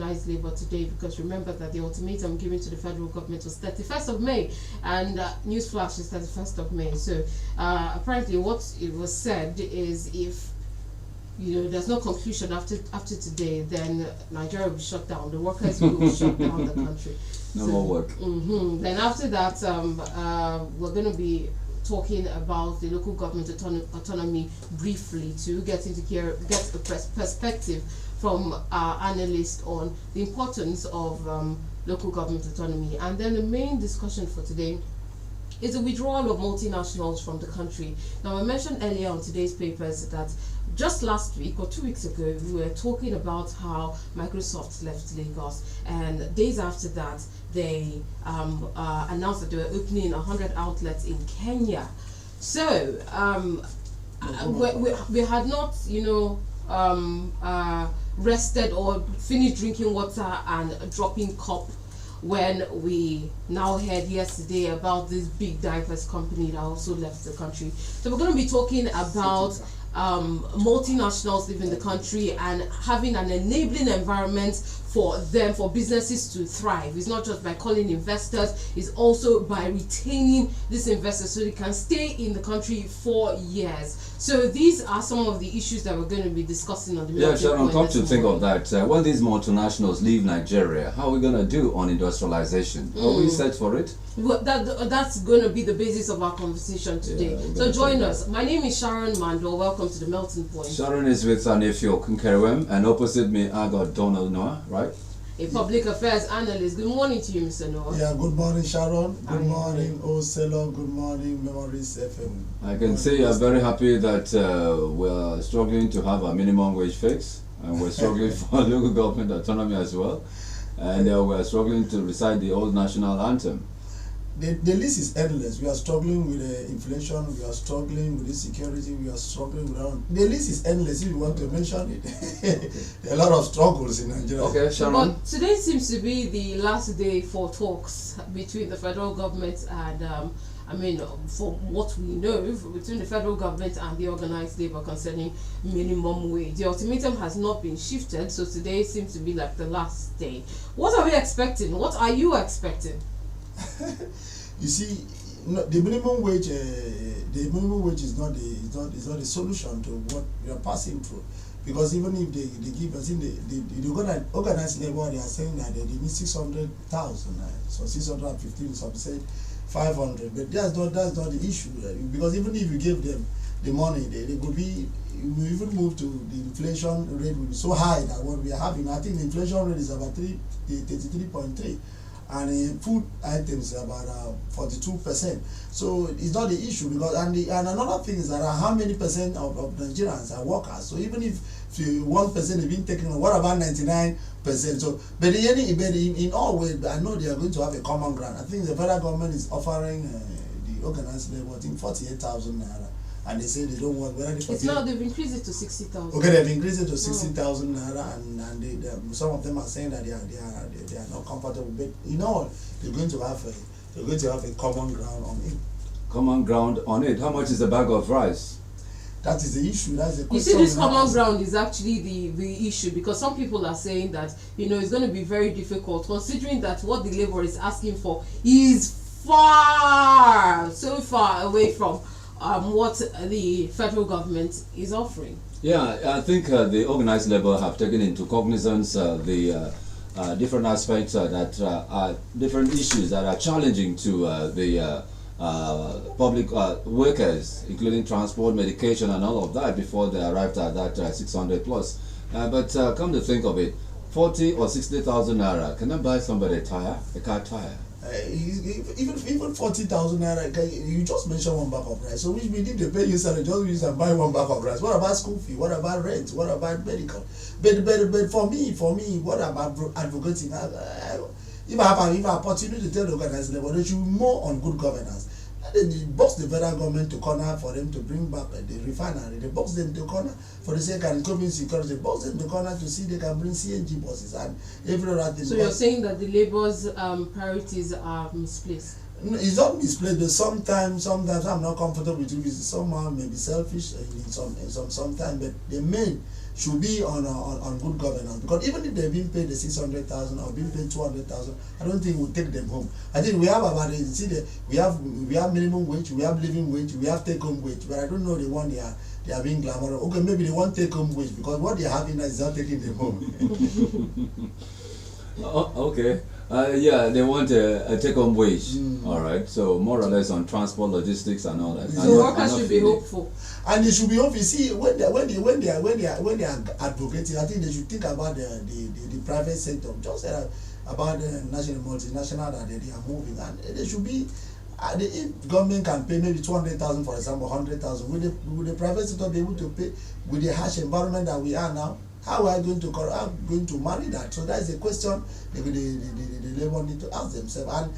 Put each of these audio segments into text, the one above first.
organized labor today, because remember that the ultimatum given to the federal government was 31st of May, and newsflash is 31st of May. So apparently what it was said is, if there's no conclusion after today, then Nigeria will be shut down. The workers will shut down the country. No more work. Then after that, we're going to be talking about the local government autonomy briefly, to get a perspective from our analyst on the importance of local government autonomy. And then the main discussion for today is the withdrawal of multinationals from the country. Now, I mentioned earlier on today's papers that just last week or 2 weeks ago, we were talking about how Microsoft left Lagos, and days after that, they announced that they were opening 100 outlets in Kenya. So we had not, rested or finished drinking water and dropping cup when we now heard yesterday about this big diverse company that also left the country. So we're going to be talking about multinationals leaving the country and having an enabling environment for businesses to thrive. It's not just by calling investors, it's also by retaining these investors so they can stay in the country for years. So these are some of the issues that we're going to be discussing on the Yeah, Sharon, come to think of that, when these multinationals leave Nigeria, how are we going to do on industrialization? Are we set for it? Well, that's going to be the basis of our conversation today. Yeah, so join us. My name is Sharon Mandor. Welcome to the Melting Point. Sharon is with Anefio Enquiry, and opposite me I got Donald Noah, right? A public affairs analyst. Good morning to you, Mr. Noah. Yeah, good morning, Sharon. Good morning, Oselo. Good morning, Memories FM. I can say I'm very happy that we're struggling to have a minimum wage fix, and we're struggling for local government autonomy as well, and we're struggling to recite the old national anthem. The list is endless. We are struggling with inflation, we are struggling with insecurity, we are struggling with... The list is endless if you want to mention it. There are a lot of struggles in Nigeria. Okay, Sharon. But today seems to be the last day for talks between the federal government and, from what we know, between the federal government and the organized labor concerning minimum wage. The ultimatum has not been shifted, so today seems to be like the last day. What are we expecting? What are you expecting? You see, the minimum wage is not the solution to what we are passing through, because even if they give us in the organized labor, they are saying that they need 600,000, so 615, some say 500, but that's not the issue, because even if you give them the money, they could be, we even move to the inflation rate will be so high that what we are having. I think the inflation rate is about 33.3. and food items about 42%. So it's not the issue, because and another thing is that how many percent of Nigerians are workers. So even if 1% is being taken, what about 99%? So but in all ways, I know they are going to have a common ground. I think the federal government is offering the organized labor, I think 48,000 naira. And they say they don't want whether it's now they've increased it to 60,000. Okay, they've increased it to 60,000 naira, and some of them are saying that they are not comfortable. But they're going to have a common ground on it. Common ground on it. How much is a bag of rice? That is the issue. That's the question. You see, this common ground is actually the issue, because some people are saying that it's going to be very difficult, considering that what the labor is asking for is so far away from what the federal government is offering. Yeah, I think the organized labor have taken into cognizance the different aspects that are different issues that are challenging to the public workers, including transport, medication, and all of that, before they arrived at that 600 plus. But come to think of it, 40 or 60,000 naira, can I buy somebody a car tire? Even 40,000 naira, you just mentioned one bag of rice. So which means if they pay you salary, just use and buy one bag of rice. What about school fee? What about rent? What about medical? But for me, what about advocating? If I have an opportunity to tell the organized labor, they should be more on good governance. Then they box the federal government to corner for them to bring back the refinery. They box them to corner for the sake of COVID security. They box them to corner to see they can bring CNG buses and every other thing. So you're saying that the labor's priorities are misplaced? No, it's not misplaced, but sometimes I'm not comfortable with it. Someone may be selfish sometimes, but the main should be on good governance. Because even if they're being paid the 600,000 or being paid 200,000, I don't think we'll take them home. I think we have about we have minimum wage, we have living wage, we have take home wage, but I don't know the one they are being glamorous. Okay, maybe they want take home wage because what they're having is not taking them home. Oh, okay. Yeah, they want a take-home wage. All right. So more or less on transport, logistics, and all that. So workers should be hopeful. And they should be hopeful. See, when they are advocating, I think they should think about the private sector, just about the national multinational that they are moving, and they should be. If government can pay maybe 200,000, for example, 100,000, will the private sector be able to pay with the harsh environment that we are now? How are we going to manage that? So that's the question the labor need to ask themselves. And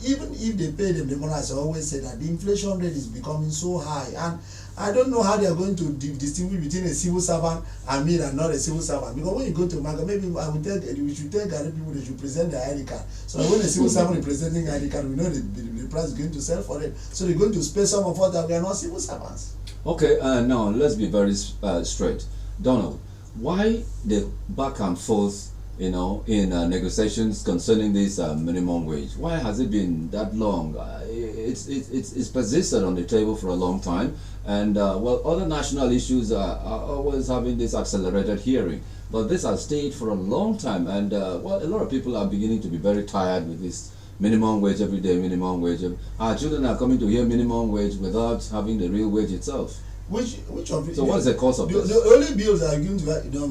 even if they pay them the money, as I always say, that the inflation rate is becoming so high, and I don't know how they are going to distinguish between a civil servant and me and not a civil servant. Because when you go to market, maybe we should tell Ghanaian people they should present their ID card. So when a civil servant is presenting ID card, we know the price is going to sell for it. So they're going to pay some of us that we are not civil servants. Okay. Now let's be very straight, Donald. Why the back and forth, in negotiations concerning this minimum wage? Why has it been that long? It's persisted on the table for a long time, and other national issues are always having this accelerated hearing. But this has stayed for a long time, and a lot of people are beginning to be very tired with this minimum wage every day, minimum wage. Our children are coming to hear minimum wage without having the real wage itself. Which of it? So what is the cause of this? The only bills that are going to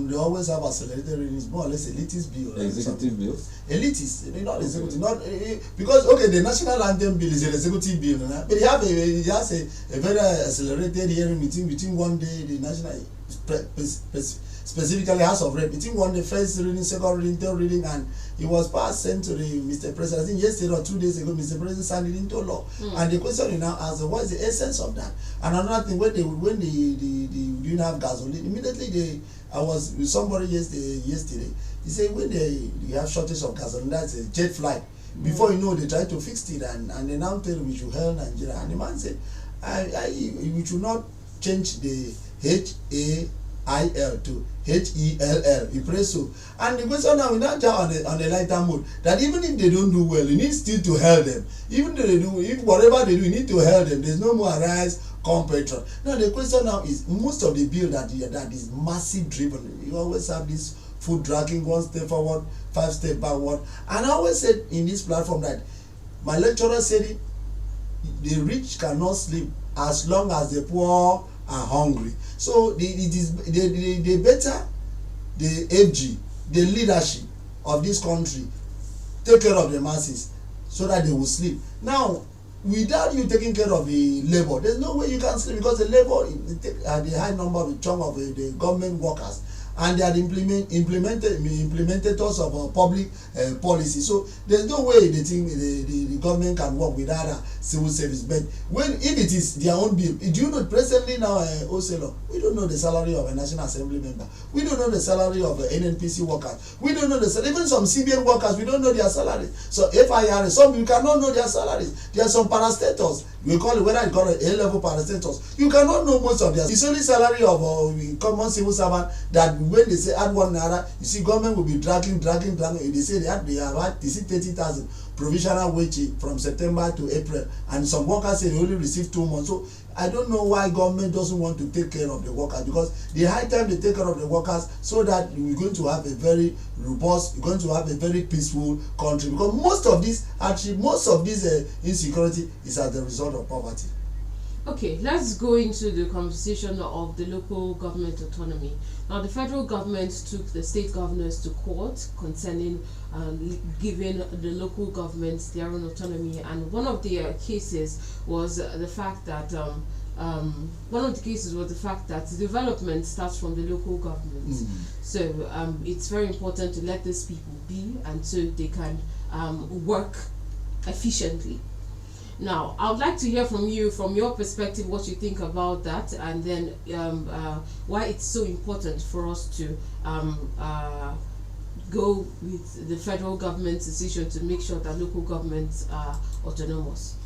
they always have accelerated readings, more or less elitist bill. Executive bills? Elitist, not executive, not because okay, the national anthem bill is an executive bill, but it has a very accelerated hearing meeting between one day the national specifically House of Rep between one day first reading, second reading, third reading, and it was passed sent to the Mr. President. I think yesterday or 2 days ago, Mr. President signed it into law. And the question you now ask, what is the essence of that? And another thing, when they didn't have gasoline, immediately I was with somebody yesterday. He said when they have shortage of gasoline, that's a jet flight. Before you know, they try to fix it, and they now tell we should help Nigeria. And the man said, we should not change the HAIL to HELL. He prays so. And the question now we now on a lighter mode that even if they don't do well, you need still to help them. Even though they do, if whatever they do, you need to help them. There's no more arise, come patron. Now the question now is most of the bill that is massive driven. You always have this food dragging 1 step forward, 5 steps backward. And I always said in this platform that my lecturer said it, the rich cannot sleep as long as the poor are hungry. So the better the FG, the leadership of this country take care of the masses so that they will sleep. Now, without you taking care of the labor, there's no way you can sleep, because the labor the high number of chunk of the government workers, and they are the implementators of public policy. So there's no way they think the government can work without a civil service. But if it is their own bill, do you know presently now, Oselo, we don't know the salary of a National Assembly member. We don't know the salary of NNPC workers. We don't know the salary. Even some CBN workers, we don't know their salaries. So FIR, some you cannot know their salaries. There are some parastatals. We call it, whether you call it A-level parastatals, you cannot know most of their. It's only salary of common civil servant that when they say add 1 naira, you see government will be dragging. They say they have 30,000 provisional wage from September to April, and some workers say they only receive 2 months. So I don't know why government doesn't want to take care of the workers, because the high time they take care of the workers so that we're going to have a very robust, we're going to have a very peaceful country, because most of this insecurity is as a result of poverty. Okay, let's go into the conversation of the local government autonomy. Now, the federal government took the state governors to court concerning giving the local governments their own autonomy, and one of the cases was the fact that development starts from the local government. So it's very important to let these people be, and so they can work efficiently. Now, I would like to hear from you, from your perspective, what you think about that, and then why it's so important for us to go with the federal government's decision to make sure that local governments are autonomous?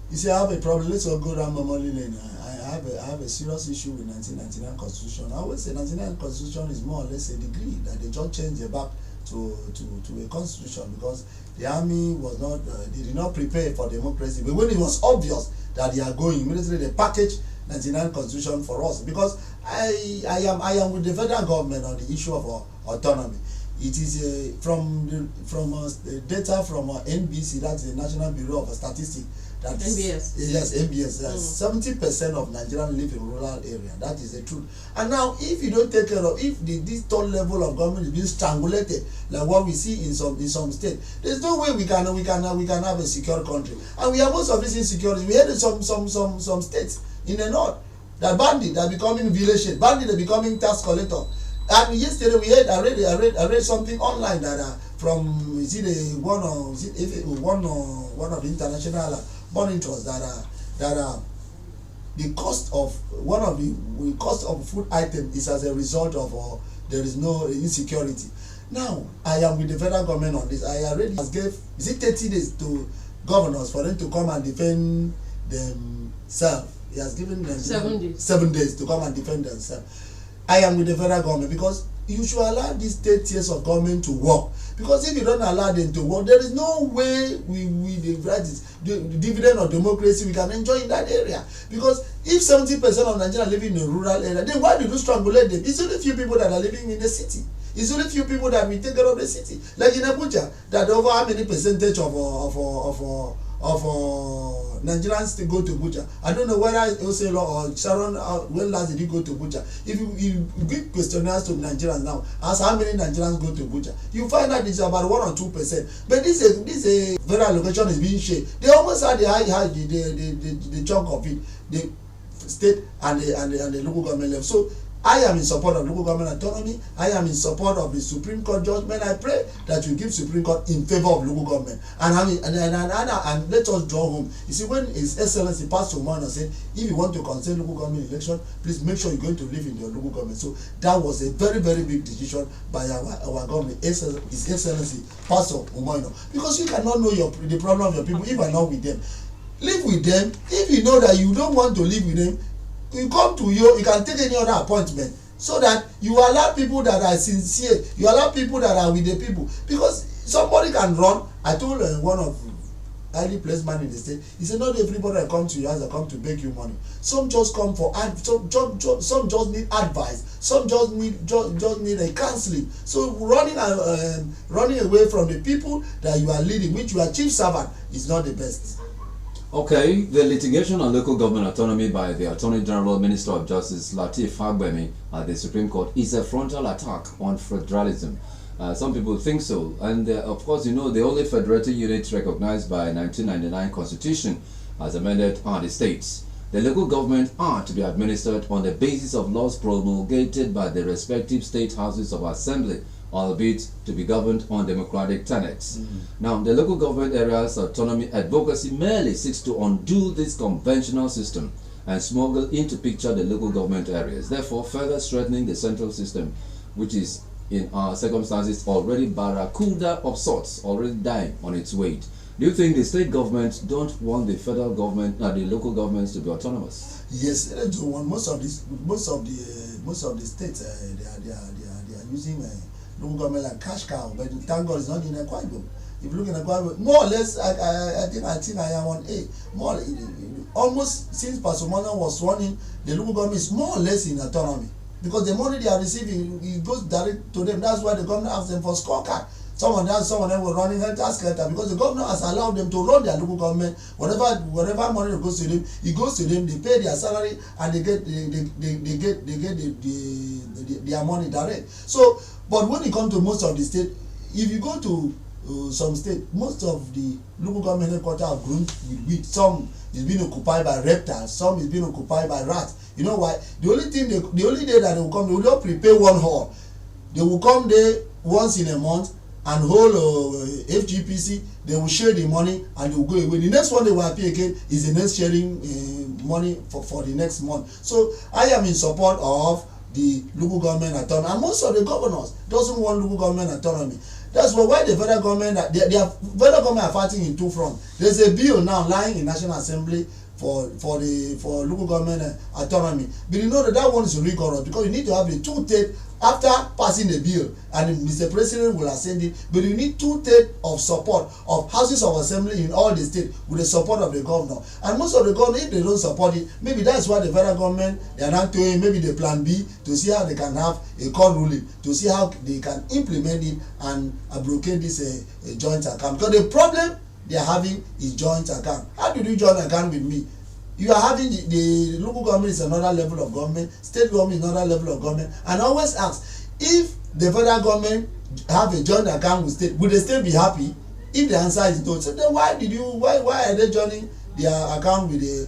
You see, I have a problem. Let's all go down memory lane. I have a serious issue with 1999 Constitution. I would say 1999 Constitution is more or less a degree that they just changed it back to a constitution, because the army was not, they did not prepare for democracy. But when it was obvious that they are going, immediately they packaged 1999 Constitution for us. Because I am with the federal government on the issue of autonomy. It is from data from NBC, that's the National Bureau of Statistics. That's NBS. Yes, NBS. 70% of Nigerians live in rural area. That is the truth. And now, if you don't take care of, if this third level of government is being strangulated, like what we see in some states, there's no way we can have a secure country. And we have most of this insecurity. We had some states in the north that bandit are becoming village head, bandit are becoming tax collector. And yesterday I read something online that from one of the international bond interests that the cost of food item is as a result of there is no insecurity. Now I am with the federal government on this. I already gave 30 days to governors for them to come and defend themselves. He has given them 7 days to come and defend themselves. I am with the federal government, because you should allow these 8 years of government to work. Because if you don't allow them to work, there is no way the dividend of democracy we can enjoy in that area. Because if 70% of Nigeria are living in a rural area, then why do you strangulate them? It's only few people that are living in the city. It's only few people that will take care of the city. Like in Abuja, that over how many percentage of Nigerians to go to Abuja. I don't know whether Oselo or Sharon, when last did you go to Abuja? If you give questionnaires to Nigerians now, ask how many Nigerians go to Abuja, you find out it's about 1 or 2%. But this federal allocation is being shared. They almost had the chunk of it, the state and the local government level. So I am in support of local government autonomy. I am in support of the Supreme Court judgment. I pray that you give Supreme Court in favor of local government. And let us draw home. You see, when His Excellency Pastor Umana said, if you want to concern local government election, please make sure you're going to live in your local government. So that was a very, very big decision by our government, His Excellency Pastor Umana. Because you cannot know the problem of your people if you are not with them. Live with them. If you know that you don't want to live with them, you come to you can take any other appointment, so that you allow people that are sincere, you allow people that are with the people. Because somebody can run. I told one of highly placed man in the state, he said not everybody that come to your house that come to beg you money. Some just come for some just need advice, some just need a counseling. So running away from the people that you are leading, which you are chief servant, is not the best. Okay, the litigation on local government autonomy by the Attorney General, Minister of Justice Lateef Fagbemi at the Supreme Court is a frontal attack on federalism. Some people think so, and of course, you know, the only federating units recognized by 1999 Constitution as amended are the states. The local government are to be administered on the basis of laws promulgated by the respective state houses of assembly, albeit to be governed on democratic tenets. Now, the local government area's autonomy advocacy merely seeks to undo this conventional system and smuggle into picture the local government areas, therefore further strengthening the central system, which is in our circumstances already barracuda of sorts, already dying on its weight. Do you think the state governments don't want the federal government, the local governments to be autonomous? Yes, they do want. Most of the states they are using local government like cash cow, but thank God it's not in Enquiry. If you look in Enquiry, more or less, I think I am on A. Almost since Pastor Umana was running, the local government is more or less in autonomy, because the money they are receiving, it goes direct to them. That's why the government asks them for scorecard. Some of them were running task letter because the government has allowed them to run their local government. Whatever money goes to them, it goes to them. They pay their salary and they get their money direct. So, but when it comes to most of the state, if you go to some state, most of the local government headquarters have grown with weed. Some is being occupied by reptiles. Some is being occupied by rats. You know why? The only day that they will come, they will not prepare one hall. They will come there once in a month and hold FGPC. They will share the money and they will go away. The next one they will appear again is the next sharing money for the next month. So I am in support of the local government autonomy, and most of the governors doesn't want local government autonomy. That's why the federal government, federal government are fighting in two fronts. There's a bill now lying in National Assembly for local government autonomy, but you know that one is rigorous because you need to have a two-thirds after passing the bill, and Mr. President will ascend it, but you need two-thirds of support of houses of assembly in all the states with the support of the governor. And most of the governors, if they don't support it, maybe that's why the federal government, they are not doing maybe the plan B to see how they can have a court ruling, to see how they can implement it and abrogate this joint account. Because the problem they are having is joint account. How do you joint account with me? You are having the local government is another level of government, state government is another level of government, and always ask, if the federal government have a joint account with state, would the state be happy? If the answer is no, so then why are they joining their account with the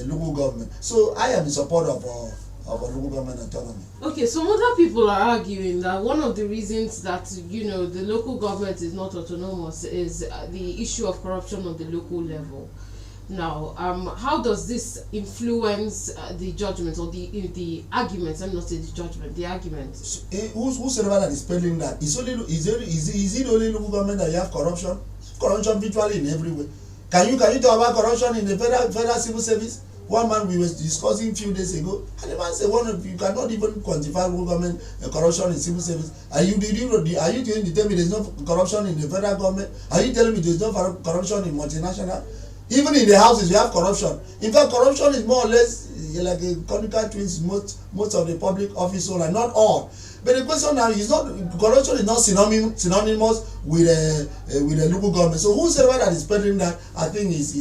local government? So I am in support of a local government autonomy. Okay, some other people are arguing that one of the reasons that the local government is not autonomous is the issue of corruption on the local level. Now, how does this influence the judgment or the arguments? I'm not saying the judgment, the argument. Whosoever that is peddling that, is it the only local government that you have corruption? Corruption virtually in every way. Can you talk about corruption in the federal civil service? One man we were discussing a few days ago, and the man said you cannot even quantify local government corruption in civil service. Are you going to tell me there's no corruption in the federal government? Are you telling me there's no corruption in multinational? Even in the houses, we have corruption. In fact, corruption is more or less like a conical twins. Most of the public office holder, not all. But the question now is not corruption is not synonymous with a local government. So whosoever that is peddling that, I think is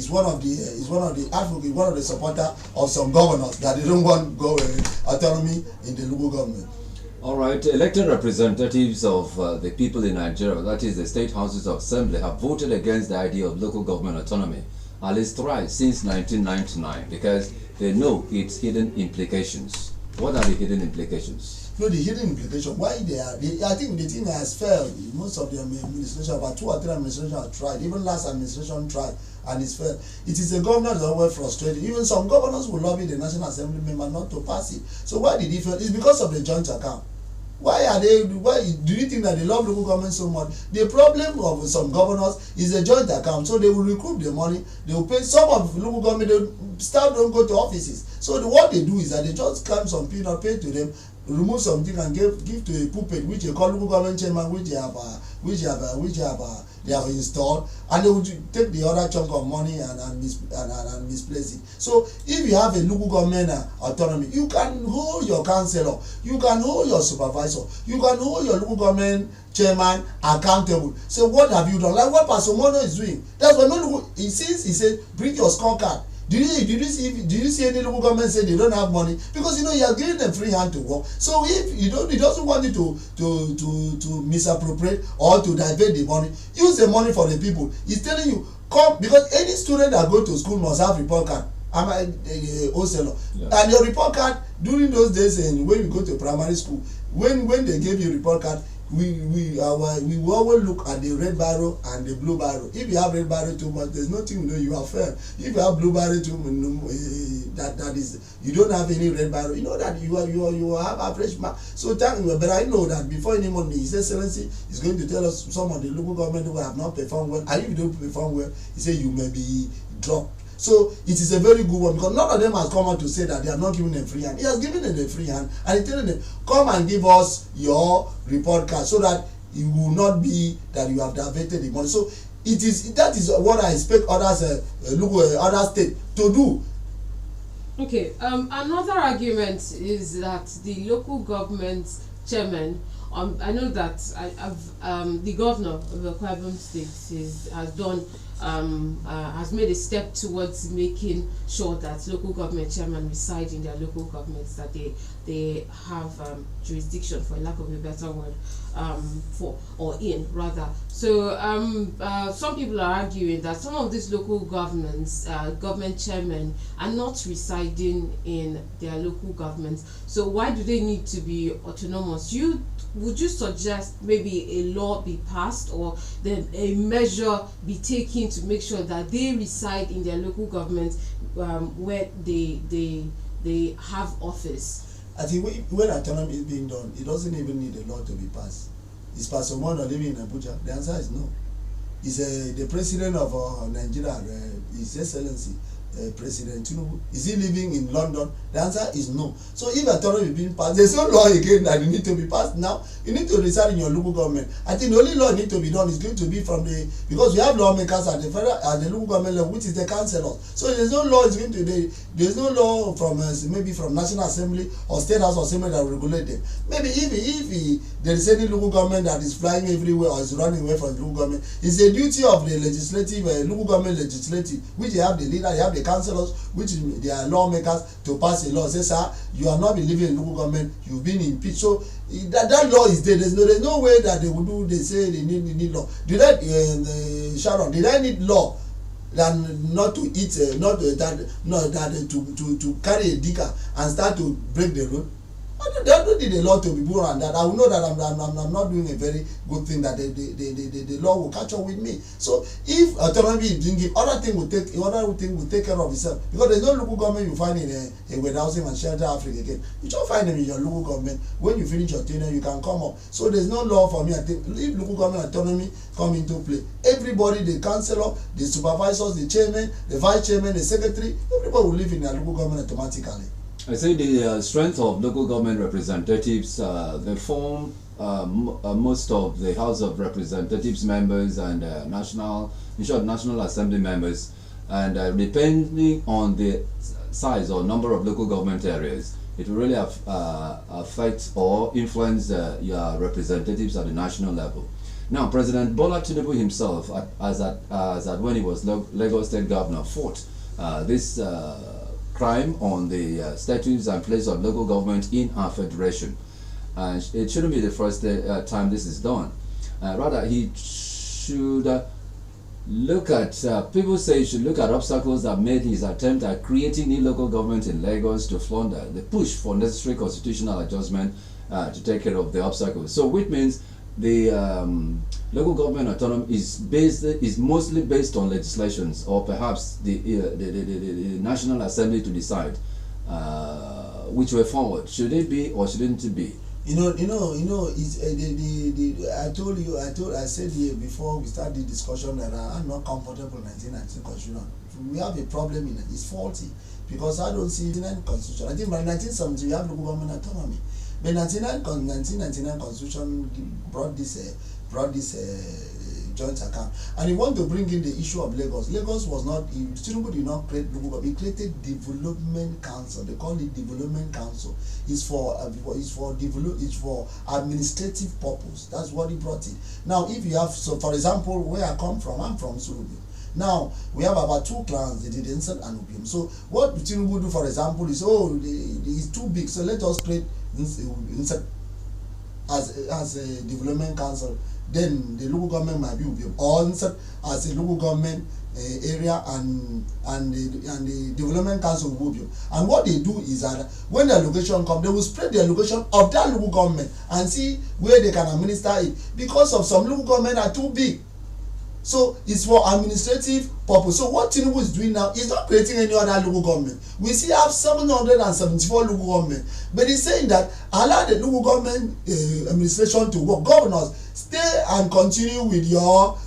one of the advocates, one of the supporter of some governors that they don't want autonomy in the local government. All right, elected representatives of the people in Nigeria, that is the state houses of assembly, have voted against the idea of local government autonomy at least thrice since 1999 because they know its hidden implications. What are the hidden implications? No, the hidden implication. Why I think the thing has failed. Most of the administration, about 2 or 3 administrations have tried. Even last administration tried, and it's failed. It is the governor that is always frustrated. Even some governors will lobby the National Assembly member not to pass it. So why did it fail? It's because of the joint account. Why do you think that they love local government so much? The problem of some governors is the joint account. So they will recruit the money, they will pay. Some of the local government, staff don't go to offices. So what they do is that they just come some peanut, pay to them, remove something and give to a puppet which they call local government chairman, which they have installed, and they will take the other chunk of money and misplace it. So if you have a local government autonomy, you can hold your councillor, you can hold your supervisor, you can hold your local government chairman accountable. So what have you done? Like what Pastor Mono is doing. That's what he said, bring your scorecard. Did you see any local government say they don't have money? Because you are giving them free hand to work. So if he doesn't want you to misappropriate or to divert the money, use the money for the people. He's telling you, come, because any student that go to school must have report card. I'm a wholesaler. Yeah. And your report card during those days, and when you go to primary school, when they gave you report card, we will always look at the red barrel and the blue barrel. If you have red barrel too much, there's nothing you have failed. If you have blue barrel too much, that is, you don't have any red barrel. You know that you have average mark. So thank you, but I know that before any money, His Excellency is going to tell us some of the local government who have not performed well. And if you don't perform well, he said you may be dropped. So it is a very good one because none of them has come out to say that they are not giving them free hand. He has given them a free hand and he's telling them, come and give us your report card so that it will not be that you have diverted the money. So that is what I expect others other states to do. Okay, another argument is that the local government chairman, I know that the governor of the Kwabon State has done has made a step towards making sure that local government chairmen reside in their local governments, that they have jurisdiction, for lack of a better word, So some people are arguing that some of these local governments, government chairmen, are not residing in their local governments. So why do they need to be autonomous? Would you suggest maybe a law be passed or then a measure be taken to make sure that they reside in their local government where they they have office. I think when autonomy is being done, it doesn't even need a law to be passed. Is Pastor Mono living in Abuja? The answer is no. Is the president of Nigeria, His Excellency President Tinubu, is he living in London? The answer is no. So if autonomy is being passed, there's no law again that you need to be passed now. You need to reside in your local government. I think the only law need to be done is going to be from the, because we have lawmakers at the federal, at the local government level, which is the councillors. So there's no law is going to be, there's no law from maybe from National Assembly or State House or Assembly that will regulate them. Maybe if there is any local government that is flying everywhere or is running away from the local government, it's the duty of the legislative, local government legislative, which they have the leader, they have the councillors, which they are lawmakers, to pass a law. Say, sir, you have not been living in local government, you've been impeached. So that law is there. There's no way that they will do. They say they need law. Did I, Sharon? Did I need law than not to eat, to carry a digger and start to break the road? I don't need a law to be born on that. I will know that I'm not doing a very good thing, that the law will catch up with me. So if autonomy is being given, other thing will take care of itself, because there's no local government you find in a warehousing and shelter Africa again. You don't find them in your local government. When you finish your tenure, you can come up. So there's no law for me. I think if local government autonomy come into play, everybody, the councillor, the supervisors, the chairman, the vice chairman, the secretary, everybody will live in their local government automatically. I say the strength of local government representatives, they form most of the House of Representatives members and National Assembly members, and depending on the size or number of local government areas, it will really affect or influence your representatives at the national level. Now, President Bola Tinubu himself, as at when he was Lagos State Governor, fought this crime on the statutes and place of local government in our federation, and it shouldn't be the first time this is done. Rather, he should look at people say he should look at obstacles that made his attempt at creating new local government in Lagos to flounder the push for necessary constitutional adjustment to take care of the obstacles. So, which means the local government autonomy is mostly based on legislations, or perhaps the National Assembly to decide which way forward. Should it be or shouldn't it be? It's I said here before we started the discussion that I'm not comfortable with 1919 constitution. We have a problem in it. It's faulty, because I don't see the 1999 constitution. I think by 1970 we have local government autonomy. The 1999 constitution brought this joint account, and he want to bring in the issue of Lagos. Lagos was not, Tinubu did not create local government. He created development council. They call it development council. It's for administrative purpose. That's what he brought in. Now, if you have, so for example, where I come from, I'm from Surubim. Now we have about two clans, the Didensat and Obium. So what Tinubu do, for example, is it's too big, so let us create as a development council. Then the local government might be Obium, or as a local government area, and the development council will Obium. And what they do is that when the allocation comes, they will spread the allocation of that local government and see where they can administer it, because of some local government are too big. So it's for administrative purpose. So what Tinubu is doing now is not creating any other local government. We still have 774 local government, but he's saying that allow the local government administration to work. Governors, stay and continue with your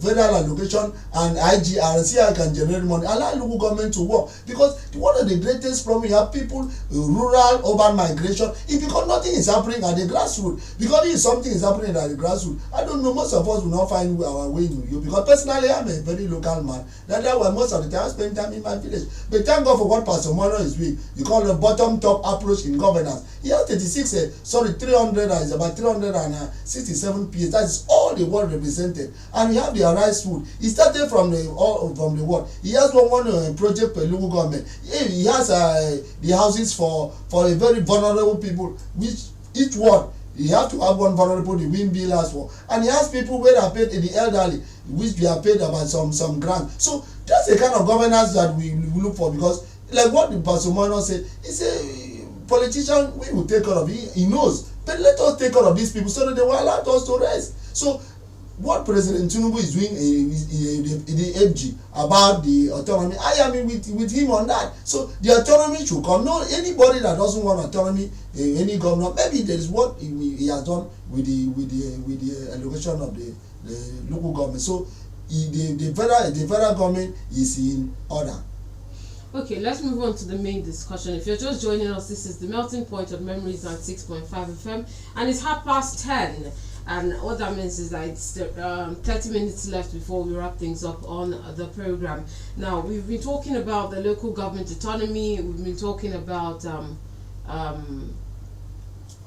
federal allocation and IGR and see how you can generate money. Allow local government to work, because one of the greatest problems you have, people rural urban migration, is because nothing is happening at the grassroots. Because if something is happening at the grassroots, I don't know, most of us will not find our way in you. Because personally, I'm a very local man. That's why most of the time I spend time in my village. But thank God for what Pastor Mono is doing. You call the bottom-top approach in governance. He has 367 PS. That is all the world represented. And we have the rice food. He started from the world. He has one project per local government. He has the houses for a very vulnerable people, which each ward, you have to have one vulnerable, the wind bill as for. And he has people where they are paid in the elderly, which we are paid about some grant. So that's the kind of governance that we look for, because like what the Pastor Mono said, he said, politician, we will take care of it. He knows. But let us take care of these people so that they will allow us to rest. So what President Tinubu is doing in the FG about the autonomy, I am with him on that. So the autonomy should come. No, anybody that doesn't want autonomy, any governor, maybe there is what he has done with the allocation of the local government. So the federal government is in order. Okay, let's move on to the main discussion. If you're just joining us, this is the melting point of memories at 6.5 FM, and it's 10:30. And what that means is that it's 30 minutes left before we wrap things up on the program. Now, we've been talking about the local government autonomy. We've been talking about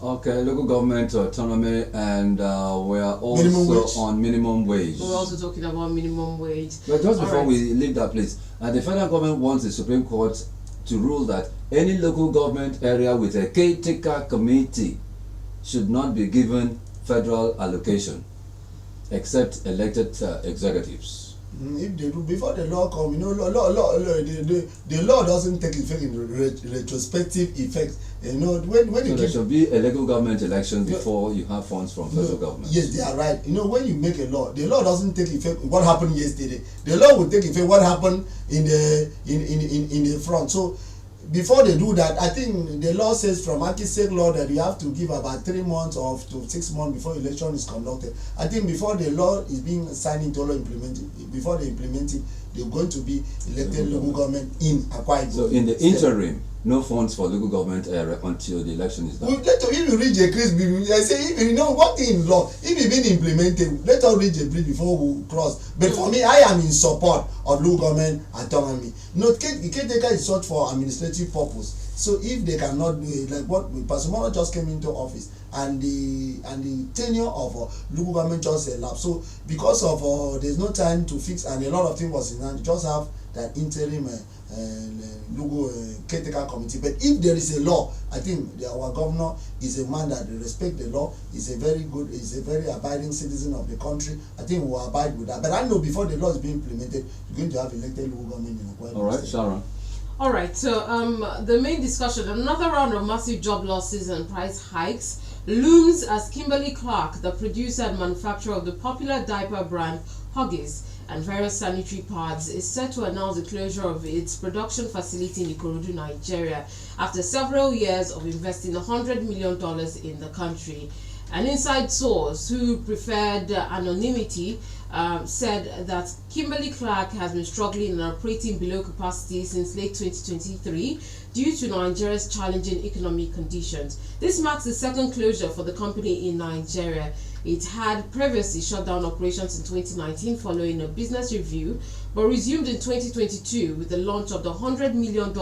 local government autonomy, and we are also on minimum wage. We're also talking about minimum wage. But just before we leave that place, the federal government wants the Supreme Court to rule that any local government area with a caretaker committee should not be given federal allocation except elected executives. If they do, before the law come, the law doesn't take effect in retrospective effect. When so there should be a local government election before you have funds from federal government. Yes, they are right. When you make a law, the law doesn't take effect what happened yesterday. The law will take effect what happened in the front. So before they do that, I think the law says from anti-state law that you have to give about 3 months or to 6 months before election is conducted. I think before the law is being signed into law implemented, before they implement it, they're going to be elected local government in Akwa Ibom. So in the interim, no funds for local government area until the election is done. If you reach a crease, I say, one thing in law, if it's been implemented, let us reach a bridge before we cross. But for me, I am in support of local government autonomy. The caretaker is sought for administrative purpose. So if they cannot do it, like what Pasumano just came into office, and the tenure of local government just elapsed. So because of there's no time to fix, and a lot of things was in hand, just have that interim local caretaker committee. But if there is a law, I think our governor is a man that respects the law, is a very abiding citizen of the country. I think we will abide with that. But I know before the law is being implemented, you're going to have elected local government in Akwa Ibom. All right, Sharon. All right, so the main discussion, another round of massive job losses and price hikes looms as Kimberly-Clark, the producer and manufacturer of the popular diaper brand Huggies and various sanitary pads, is set to announce the closure of its production facility in Ikorodu, Nigeria, after several years of investing $100 million in the country. An inside source who preferred anonymity said that Kimberly-Clark has been struggling and operating below capacity since late 2023 due to Nigeria's challenging economic conditions. This marks the second closure for the company in Nigeria. It had previously shut down operations in 2019 following a business review, but resumed in 2022 with the launch of the $100 million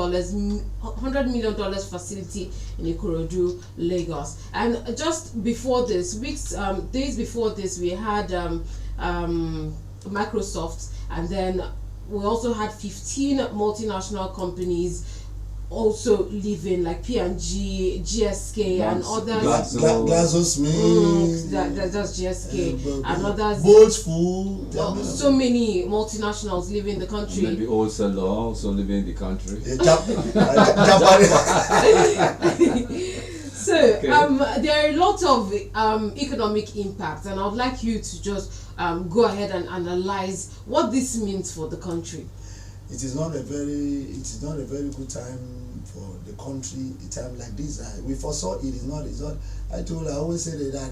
facility in Ikorodu, Lagos. And just before this, days before this, we had Microsoft, and then we also had 15 multinational companies also leaving, like P&G, GSK, and others. GlaxoSmith. That's GSK, and others. Bolt's Food. So many multinationals leaving the country. Maybe also leaving the country. So there are a lot of economic impacts, and I would like you to just go ahead and analyze what this means for the country. It is not a very good time for the country. A time like this, we foresaw it is not. I always say that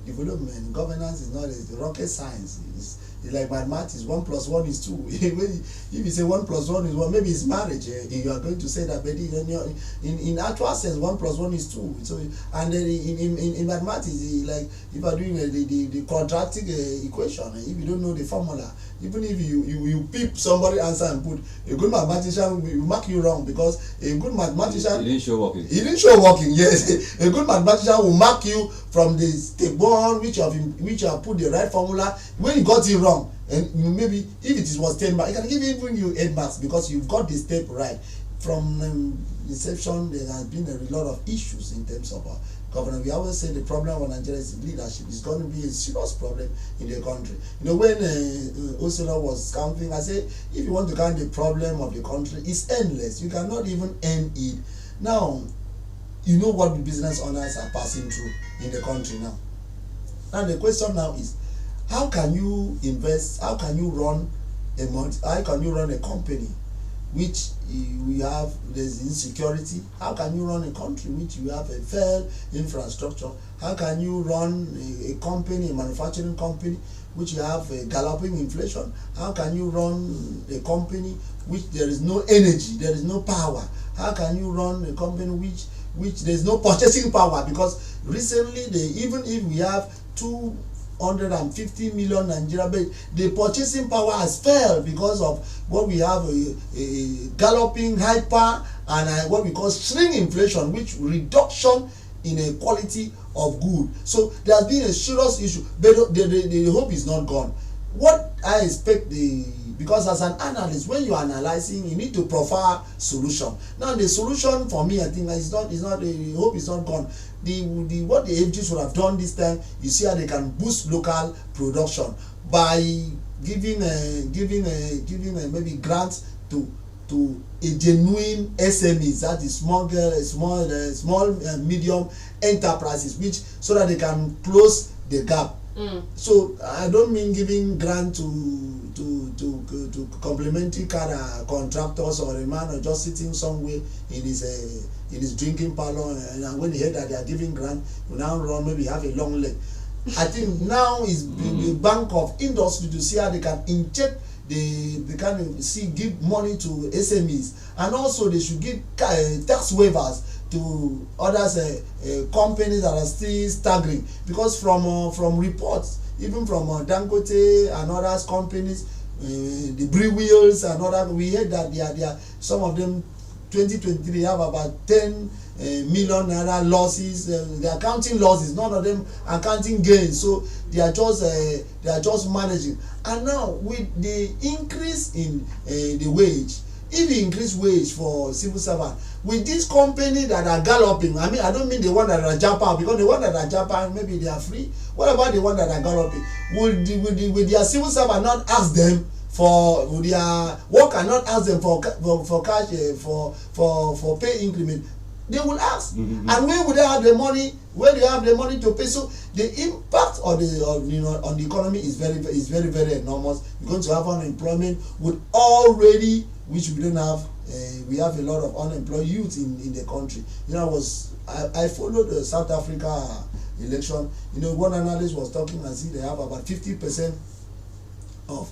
development, governance is not a rocket science. It's like mathematics. 1 + 1 is 2. If you say 1 + 1 is 1, maybe it's marriage. You are going to say that, but in actual sense, 1 + 1 is 2. So, and then in mathematics, like if you are doing the quadratic equation, if you don't know the formula, even if you peep somebody answer and put, a good mathematician will mark you wrong, because a good mathematician He didn't show working. Yes, a good mathematician will mark you from the step 1 which you have put the right formula. When you got it wrong, and maybe if it was 10 marks, it can even you 8 marks because you've got the step right. From inception, there has been a lot of issues in terms of governance. We always say the problem of Nigeria is leadership. It's going to be a serious problem in the country. When Osuna was counting, I said, if you want to count the problem of the country, it's endless. You cannot even end it. Now, you know what the business owners are passing through in the country now. Now the question now is, how can you invest? How can you run a company which we have, there's insecurity? How can you run a country which you have a failed infrastructure? How can you run a company, a manufacturing company, which you have a galloping inflation? How can you run a company which there is no energy, there is no power? How can you run a company which there is no purchasing power? Because recently, even if we have 250 million Nigeria, but the purchasing power has failed because of what we have, a galloping hyper and what we call string inflation, which reduction in a quality of good. So there has been a serious issue, but the hope is not gone. What I expect, because as an analyst, when you are analyzing, you need to profile solution. Now the solution for me, I think the hope is not gone. What the agencies would have done this time, you see how they can boost local production by giving maybe grants to a genuine SMEs, that is small medium enterprises, which so that they can close the gap. So I don't mean giving grant to complementary car contractors or a man or just sitting somewhere in his drinking parlor, and when he heard that they are giving grant, you now run, maybe have a long leg. I think now is the bank of industry to see how they can inject they can give money to SMEs, and also they should give tax waivers to others companies that are still staggering, because from reports, even from Dangote and others companies, the Brewheels and other, we heard that they are some of them 2023 have about 10 million naira losses. They are counting losses, none of them are counting gains. So they are just managing. And now with the increase in the wage, if you increase wage for civil servant, with this company that are galloping, I mean, I don't mean the one that are Japan, because the one that are Japan, maybe they are free. What about the one that are galloping? Will their civil servant not ask them for their worker, not ask them for cash, for pay increment? They will ask. And where would they have the money? Where do you have the money to pay? So the impact on the economy is very, very enormous. You're going to have unemployment with already, which we don't have. We have a lot of unemployed youth in the country. I followed the South Africa election. One analyst was talking and see they have about 50% of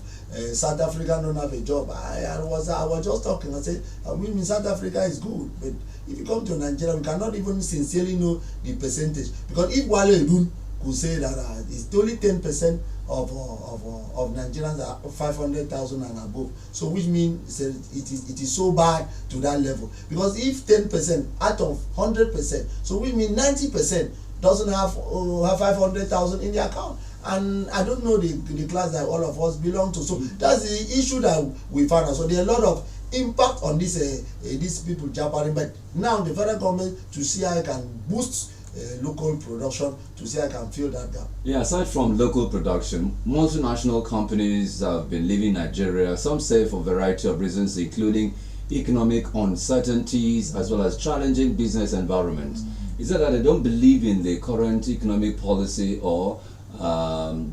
South Africa don't have a job. I was just talking. I said, we mean South Africa is good, but if you come to Nigeria, we cannot even sincerely know the percentage, because if Wale Edun could say that it's only 10% of Nigerians are 500,000 and above, so which means it is so bad to that level. Because if 10% out of 100%, so we mean 90% doesn't have 500,000 in their account. And I don't know the class that all of us belong to. So that's the issue that we found out. So there are a lot of impact on these people jabbering. But now the federal government, to see how I can boost local production, to see how I can fill that gap. Yeah, aside from local production, multinational companies have been leaving Nigeria, some say for a variety of reasons, including economic uncertainties as well as challenging business environment. Is it that they don't believe in the current economic policy or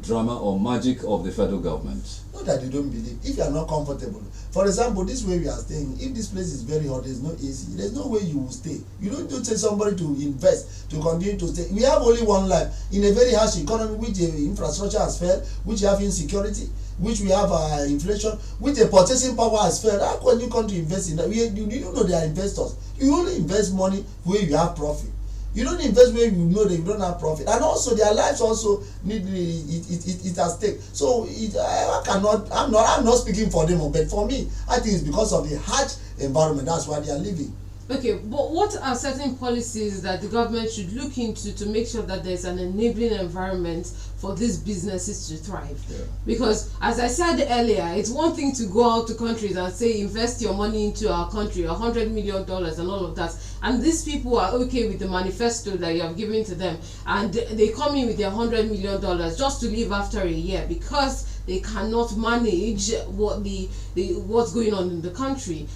drama or magic of the federal government? Not that they don't believe. If you are not comfortable, for example, this way we are staying, if this place is very hot, there's no AC, there's no way you will stay. You don't tell somebody to invest, to continue to stay. We have only one life in a very harsh economy, which the infrastructure has failed, which you have insecurity, which we have inflation, which the purchasing power has failed. How can you come to invest in that? You don't know they are investors. You only invest money where you have profit. You don't invest where you know that you don't have profit, and also their lives also need it at stake. So I'm not speaking for them, but for me, I think it's because of the harsh environment. That's why they are living. Okay, but what are certain policies that the government should look into to make sure that there's an enabling environment for these businesses to thrive? Yeah. Because as I said earlier, it's one thing to go out to countries and say invest your money into our country, $100 million and all of that, and these people are okay with the manifesto that you have given to them, and they come in with their $100 million just to leave after a year because they cannot manage what's going on in the country.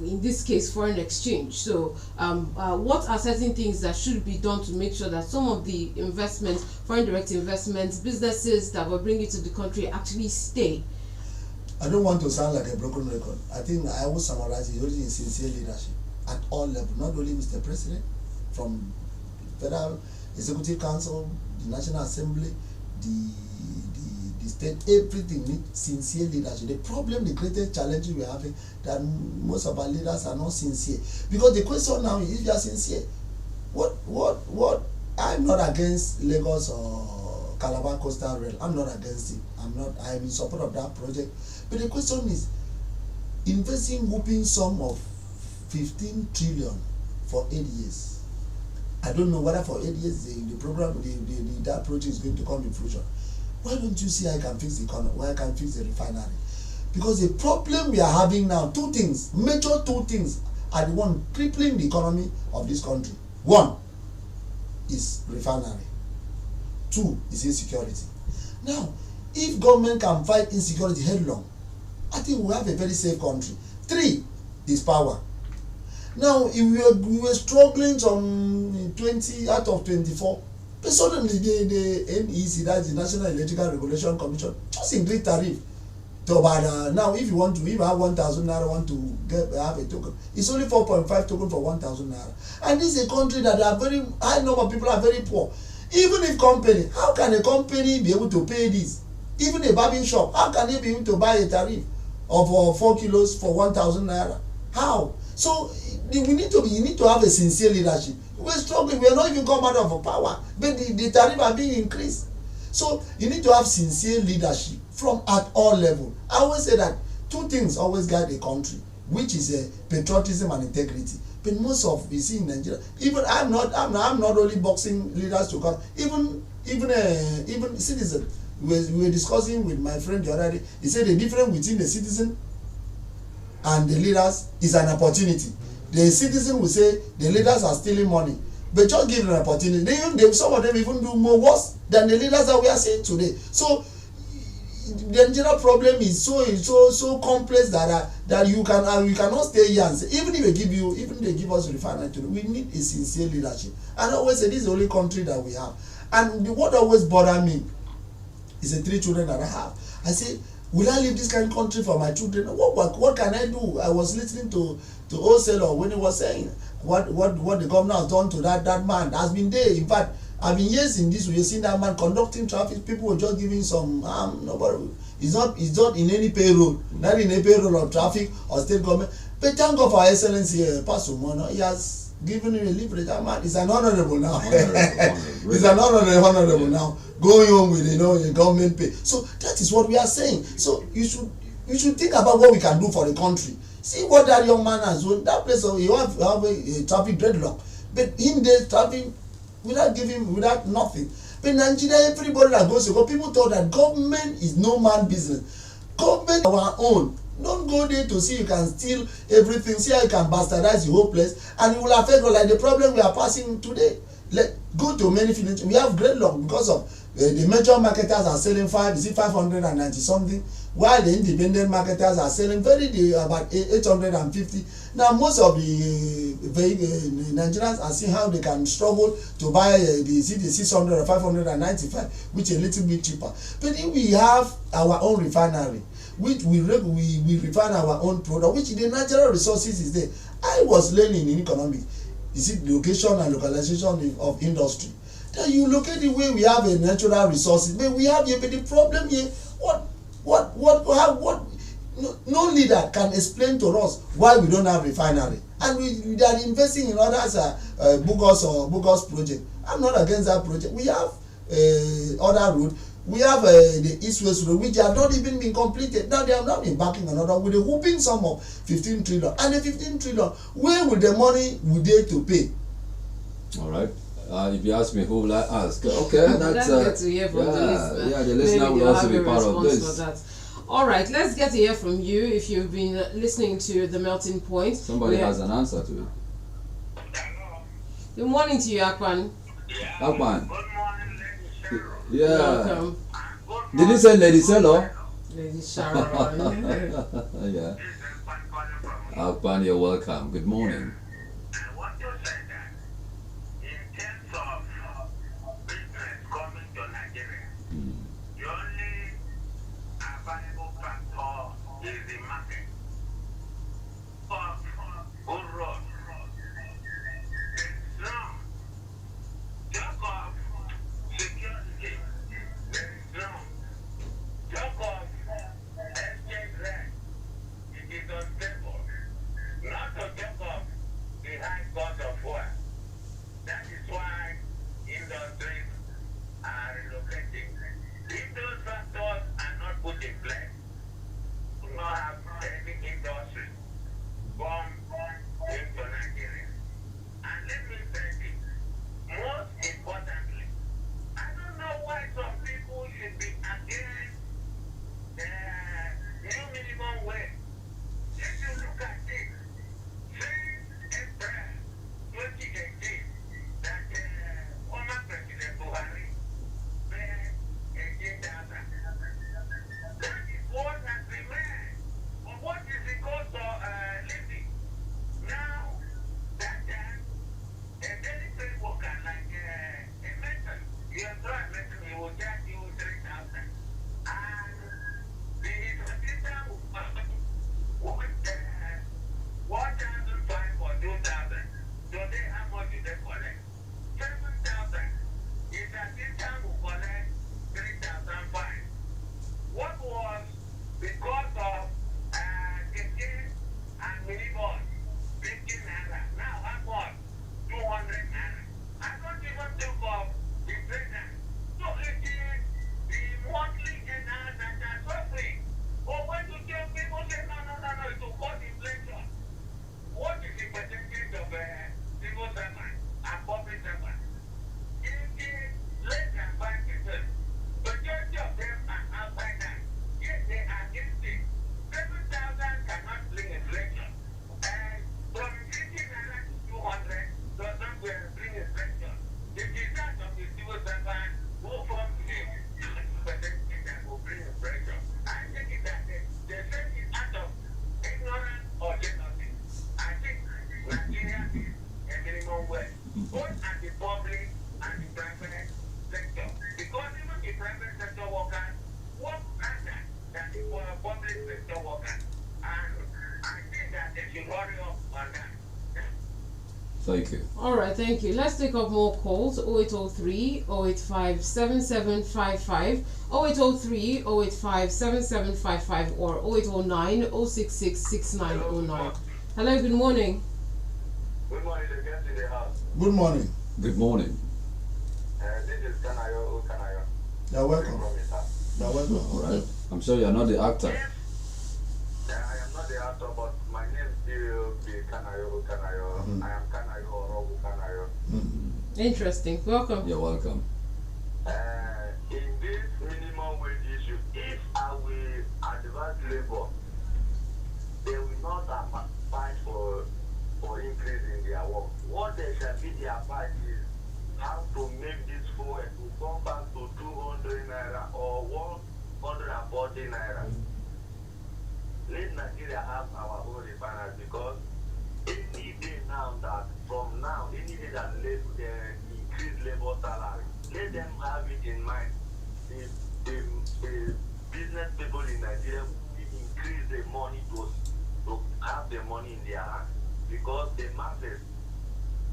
in this case foreign exchange. So what are certain things that should be done to make sure that some of the investments, foreign direct investments, businesses that will bring it to the country actually stay? I don't want to sound like a broken record. I think I will summarize it only in sincere leadership at all levels, not only Mr. President, from Federal Executive Council, the National Assembly, the state, everything needs sincere leadership. The problem, the greatest challenge we are having, that most of our leaders are not sincere. Because the question now is, if you are sincere, what? I'm not against Lagos or Calabar Coastal Rail. I'm not against it. I'm in support of that project. But the question is, investing whooping sum of 15 trillion for 8 years. I don't know whether for 8 years the program, that project is going to come in fruition. Why don't you see I can fix the economy? Why I can fix the refinery? Because the problem we are having now, major two things are the one crippling the economy of this country. One is refinery. Two is insecurity. Now, if government can fight insecurity headlong, I think we have a very safe country. Three is power. Now, if we were struggling from 20 out of 24, but suddenly the NEC, that's the National Electrical Regulation Commission, just increase tariff. So, now, if I have 1,000 naira, want to have a token, it's only 4.5 token for 1,000 naira. And this is a country that are very high number of people are very poor. Even if company, how can a company be able to pay this? Even a barbing shop, how can they be able to buy a tariff of 4 kilos for 1,000 naira? How? So you need to have a sincere leadership. We're struggling. We're not even come out of power, but the tariff are being increased. So you need to have sincere leadership from at all levels. I always say that two things always guide a country, which is patriotism and integrity. But most of we see in Nigeria, even I'm not only boxing leaders to come, even citizens. We were discussing with my friend the other day. He said the difference between the citizen and the leaders is an opportunity. The citizen will say the leaders are stealing money, but just give them an opportunity. Some of them even do more worse than the leaders that we are seeing today. So the general problem is so complex that we cannot stay here and say, even they give us refinery today, we need a sincere leadership. And I always say this is the only country that we have. And what always bothers me is the 3 children that I have. I say, will I leave this kind of country for my children? What can I do? I was listening to Oselo when he was saying what the governor has done to that man. Has been there. In fact, I've been years in this. We've seen that man conducting traffic. People were just giving some nobody. It's not in any payroll, not in a payroll of traffic or state government. But thank God for our excellency, Pastor Mono. He has given him a leverage. That man is an honorable now. He's an honorable now. Going on with a government pay. So that is what we are saying. So you should think about what we can do for the country. See what that young man has done. That place you have a traffic dreadlock, but in the traffic without nothing. But Nigeria, everybody that goes to go, people thought that government is no man business. Government our own. Don't go there to see you can steal everything. See how you can bastardize the whole place, and it will affect like the problem we are passing today. Go to many fields. We have great luck because of the major marketers are selling 590 something, while the independent marketers are selling about 850. Now most of the Nigerians are seeing how they can struggle to buy the 600 or 595, which is a little bit cheaper. But if we have our own refinery, which we refine our own product, which the natural resources is there. I was learning in economics. Is it location and localization of industry? Then you look at the way we have a natural resources, but we have here, but the problem here, no leader can explain to us why we don't have refinery, and we are investing in others bogus project. I'm not against that project. We have other route. We have the East-West Road, which have not even been completed. Now they have not been backing another with a whooping sum of 15 trillion. And the 15 trillion, where will the money would they to pay? All right. If you ask me, who will I ask? Okay, that's get to hear from the listener. Yeah, the listener will also be part of this. All right, let's get to hear from you. If you've been listening to The Melting Point, somebody has an answer to it. Good morning to you, Akpan. Akpan. Good morning, Lady Sharon. Yeah. Welcome. Did you say Lady Selo? Lady Sharon. Yeah. This is Pan calling from Akpan, you're welcome. Good morning. I want to say that in terms of business coming to Nigeria, the only available factor is the market. Of good road. There is none. Talk of security. There is none. Talk of exchange rate. It is unstable. Not to talk of the high cost of fuel. That is why industries are relocating. If those factors are not put in place, we will not have any industry come into Nigeria. And let me say this, most importantly, I don't know why some people should be against the new minimum wage. If you look at it, since April 2018, that former President Buhari paid 18,000. That is what has remained. But what is the cost of living? Now, that a daily paid worker like a mason, you employ a mason, he will charge you 3,000. And the assistant will 1,500 or 2,000. Today, how much do they collect? 7,000. His assistant will collect 3,500. What was because of ticket and minibus, 15 naira. Now, how much? 200 naira. I don't even think of the present. So it is the monthly earners that are suffering. But when you tell people, say, no, it will cause inflation. What is the percentage of civil servants and public servants? It is less than 5%. Majority of them are outside that. Yes, they are against it. 7,000 cannot bring inflation. And from 50 naira to 200 does not bring inflation. It is that of the civil servant who forms the percentage that will bring inflation. I think it that they say it out of ignorance or jealousy. I think Nigeria is a minimum wage, both at the public and the private sector. Because even the private sector workers work harder than the public sector workers. And I think that they should hurry up on that. Thank you. Alright, thank you. Let's take up more calls. 0803 085 7755, 0803 085 7755, or 0809 066 6909. Hello, good morning. Good morning, the guest in the house. Good morning. Good morning. This is Kanayo Kanayo. You're welcome. From his house. You're welcome. All right. I'm sure you're not the actor. I am not the actor, but my name still be Kanayo Kanayo. I am Kanayo Orobu Kanayo. Interesting. Welcome. You're welcome. In this minimum wage issue, if I will advance labor, they will not fight for increase in their work. What they shall be their fight is how to make this fuel to come back to 200 naira or 140 naira. Let Nigeria have our own refiners, because any day now that from now, any day that they increase labor salary, let them have it in mind. The business people in Nigeria will increase the money to have the money in their hands, because the masses,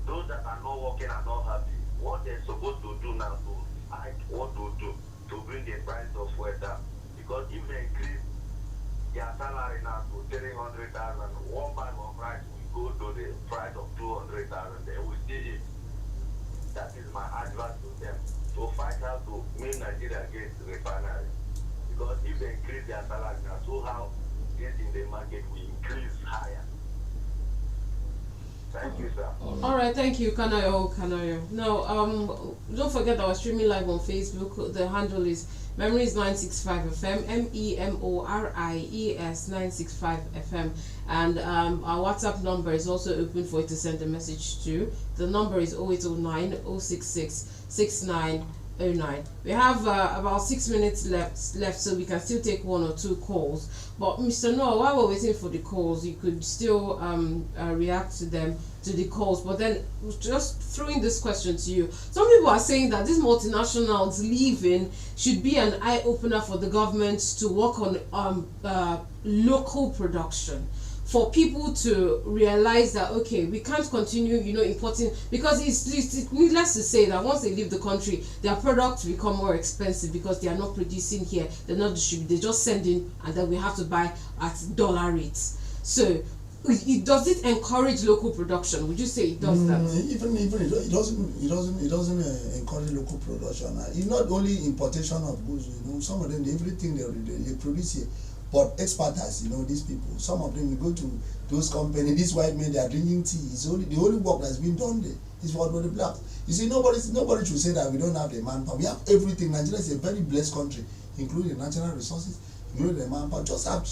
those that are not working are not happy. What they're supposed to do now to fight what to do to bring the price of fuel down, because if they increase their salary now to 300,000, one bag of rice will go to the price of 200,000. They will see it. That is my advice to them, to fight how to make Nigeria get refinery. Because if they increase their salary now, so how this in the market will increase higher. Thank you, sir. All right, thank you, Kanayo. Now, don't forget our streaming live on Facebook. The handle is Memories 965 FM, MEMORIES 965 FM, and our WhatsApp number is also open for you to send a message to. The number is 0809 066 6909. 09. We have about 6 minutes left, so we can still take 1 or 2 calls. But Mr. Noah, while we're waiting for the calls, you could still react to them, to the calls. But then, just throwing this question to you, some people are saying that these multinationals leaving should be an eye opener for the government to work on local production, for people to realize that, okay, we can't continue, importing, because it's needless to say that once they leave the country, their products become more expensive because they are not producing here, they're not distributing, they just send in, and then we have to buy at dollar rates. So does it encourage local production? Would you say it does that? Even it doesn't encourage local production. It's not only importation of goods. Some of them, everything they produce here. But expertise, these people, some of them, you go to those companies, these white men, they are drinking tea. It's only the only work that's been done there is for the blacks. You see, nobody should say that we don't have the manpower. We have everything. Nigeria is a very blessed country, including natural resources, including the manpower. Just have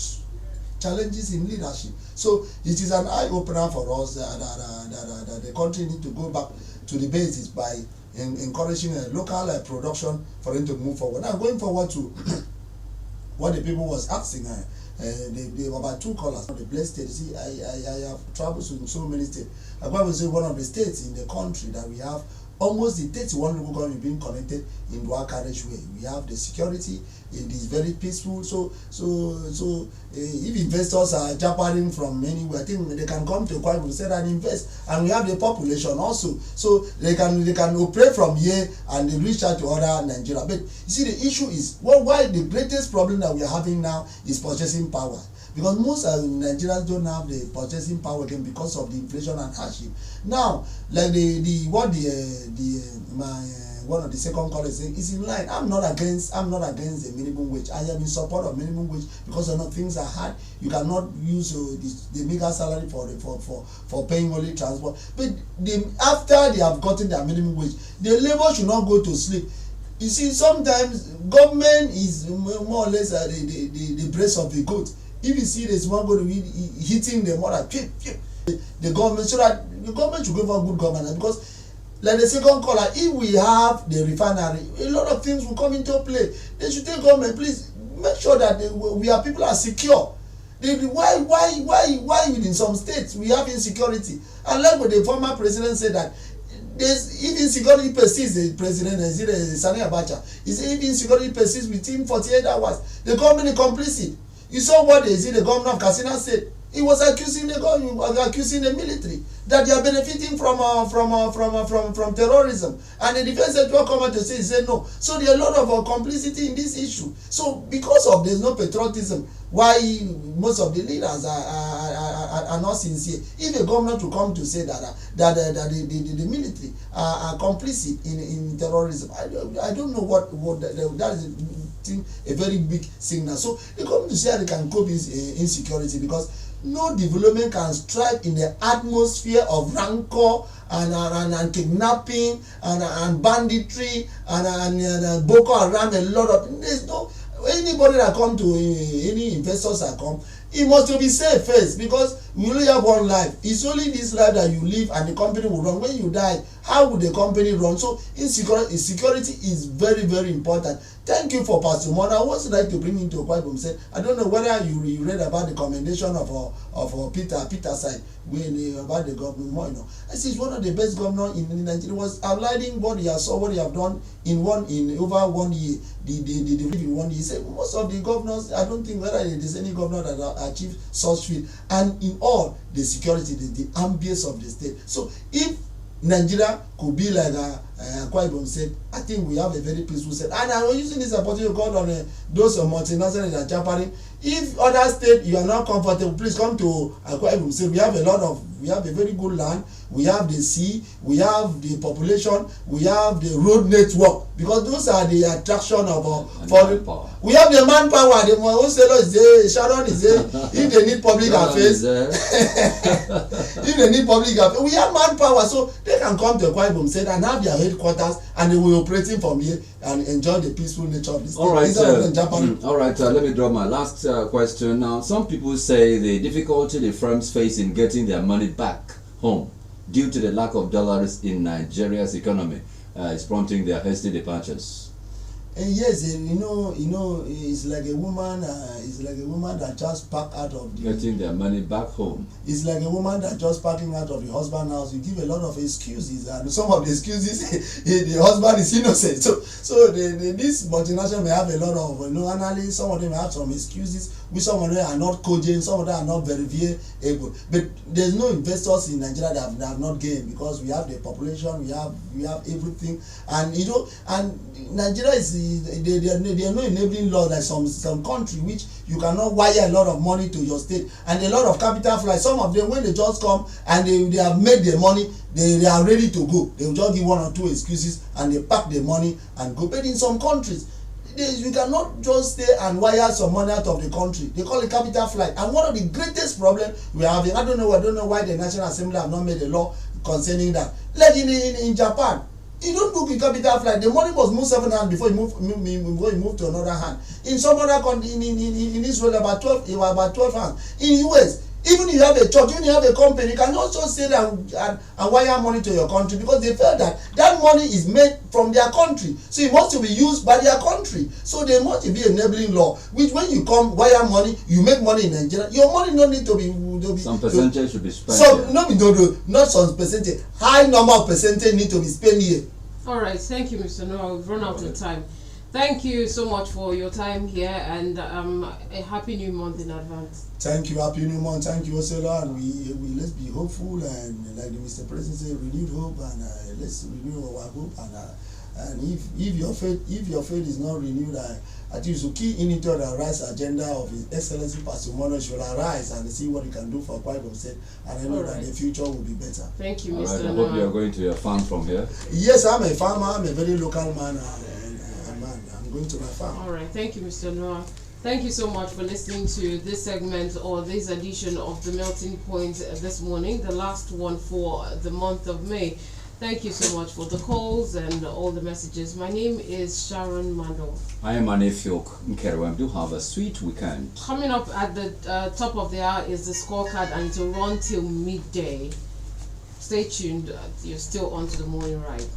challenges in leadership. So it is an eye opener for us that the country need to go back to the basis by encouraging a local production for them to move forward. Now, going forward to what the people was asking, they were about 2 callers. The blessed state. See, I have traveled to so many states. I'm going to say one of the states in the country that we have almost the 31 local government being connected in dual carriageway. We have the security. It is very peaceful. So if investors are jabbering from anywhere, I think they can come to Enquiry and invest. And we have the population also, so they can operate from here and they reach out to other Nigeria. But you see, the issue is why the greatest problem that we are having now is purchasing power. Because most Nigerians don't have the purchasing power again because of the inflation and hardship. Now, like one of the second callers saying is in line. I'm not against the minimum wage. I am in support of minimum wage because things are hard. You cannot use the mega salary for paying only transport. But after they have gotten their minimum wage, the labor should not go to sleep. You see, sometimes government is more or less the breast of the goat. If you see there's one going to be hitting them more like the government, so that the government should go for good governance. Because like the second caller, if we have the refinery, a lot of things will come into play. They should tell government, please make sure that people are secure. Why within some states we have insecurity? And like what the former president said, that if insecurity persists, the president Sani Abacha, he said if insecurity persists within 48 hours, the government is complicit. You saw what the governor of Katsina said. He was accusing the military that they are benefiting from terrorism, and the defense sector come out to say no. So there are a lot of complicity in this issue. So because of there's no patriotism, why most of the leaders are not sincere. If a government will come to say that the military are complicit in terrorism, I don't know what that is a very big signal. So they come to say they can cope with insecurity, because no development can strive in the atmosphere of rancor and kidnapping and banditry and Boko Haram. A lot of there's no anybody that come to any investors that come, it must be safe first, because we only have one life. It's only this life that you live and the company will run. When you die, how will the company run? So security is very, very important. Thank you for Pastor Mona. I would like to bring into Enquiry. I don't know whether you read about the commendation of Peter side about the government. I see he's one of the best governors in Nigeria. Was outlining what he has saw, what he have done in over 1 year. In 1 year, he said most of the governors, I don't think whether there is any governor that achieved such feat. And in all, the security, the ambience of the state. So if Nigeria could be like Enquiry said, I think we have a very peaceful state. And I'm using this opportunity to call on those multinationals that are jabbering. If other states you are not comfortable, please come to Enquiry. Say we have a very good land, we have the sea, we have the population, we have the road network, because those are the attraction of foreign. We have the manpower. The wholesaler is there, SHARON is there. If they need public affairs, if they need public affairs, we have manpower, so they can come to Enquiry and have their headquarters, and they will operate from here and enjoy the peaceful nature of this. All right, let me draw my last question now. Some people say the difficulty the firms face in getting their money back home due to the lack of dollars in Nigeria's economy. is prompting their hasty departures. And yes, and you know, it's like a woman. It's like a woman that just packed out of the. Getting their money back home. It's like a woman that just packing out of the husband's house. You give a lot of excuses, and some of the excuses, the husband is innocent. So this multinational may have a lot of analysts. Some of them have some excuses, which some of them are not cogent, some of them are not verifiable. But there's no investors in Nigeria that have not gained, because we have the population, we have everything, and and Nigeria is. There are no enabling laws like some country which you cannot wire a lot of money to your state, and a lot of capital flights. Some of them, when they just come and they have made their money, they are ready to go. They will just give one or two excuses and they pack the money and go. But in some countries, you cannot just stay and wire some money out of the country. They call it capital flight. And one of the greatest problems we are having, I don't know why the National Assembly have not made a law concerning that. Like in Japan, you don't book a capital flight. The money must move 7 hands before you move to another hand. In some other country, in Israel, about 12 hands. In US, even if you have a church, even if you have a company, you can also stay there and wire money to your country, because they felt that money is made from their country, so it must be used by their country. So there must be enabling law, which when you come wire money, you make money in Nigeria, your money no need to be some percentage should be spent. So not some percentage, high number of percentage need to be spent here. All right, thank you, Mr. Noah. We've run out of time. Thank you so much for your time here, and a happy new month in advance. Thank you, happy new month. Thank you, Osela, and we let's be hopeful, and like the Mr. President said, renewed hope, and let's renew our hope, and if your faith is not renewed, I think you should key into the rise agenda of His Excellency Pastor Mono should arise and see what he can do for quite himself, and I know that the future will be better. Thank you, Mr. Right, I Noah. hope you are going to your farm from here. Yes, I'm a farmer. I'm a very local man. I'm going to my farm. All right, thank you, Mr. Noah. Thank you so much for listening to this segment or this edition of the Melting Point this morning, the last one for the month of May. Thank you so much for the calls and all the messages. My name is Sharon MANDOR. I am Enquiry. Do have a sweet weekend. Coming up at the top of the hour is the scorecard, and it will run till midday. Stay tuned. You're still on to the morning ride.